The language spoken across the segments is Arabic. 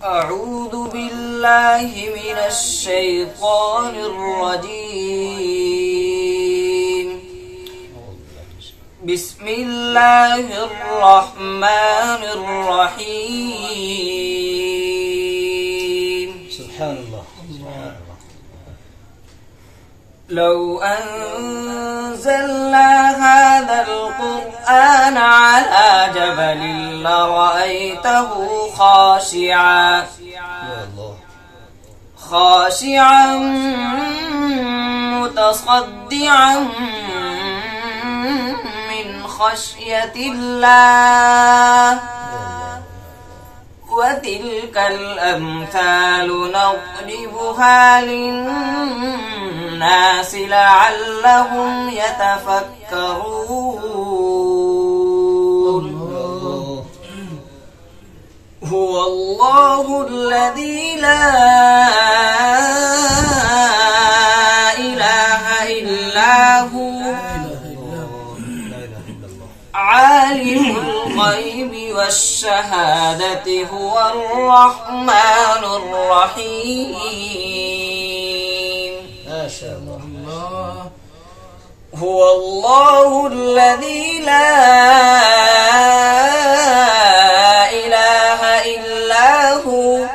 أعوذ بالله من الشيطان الرجيم. بسم الله الرحمن الرحيم. سبحان الله. لو أنزلنا هذا القرآن على جبل لرأيته خاشعا متصدعا من خشية الله. وتلك الأمثال نضربها للناس لعلهم يتفكرون. هو الله الذي لا إله إلا هو عالم الغيب والشهادة هو الرحمن الرحيم. ما شاء الله. هو الله الذي لا إله إلا هو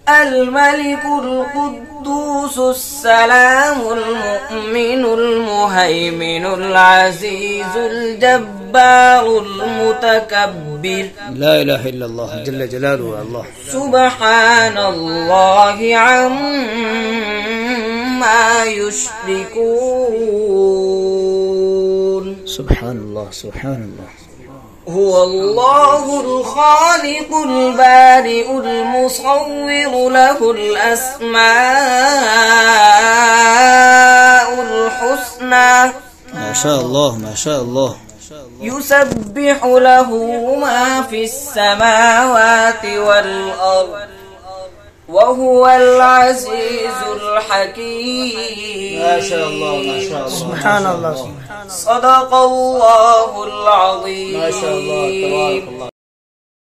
الملك القدوس السلام المؤمن المهيمن العزيز الجبار المتكبر. لا إله إلا الله جل جلاله. الله سبحان الله عما يشركون. سبحان الله سبحان الله. هو الله الخالق البارئ المصور له الأسماء الحسنى. ما شاء الله ما شاء الله. يسبح له ما في السماوات والأرض وهو العزيز الحكيم. ما شاء الله ما شاء الله. سبحان الله. صدق الله العظيم. ما شاء الله تبارك الله.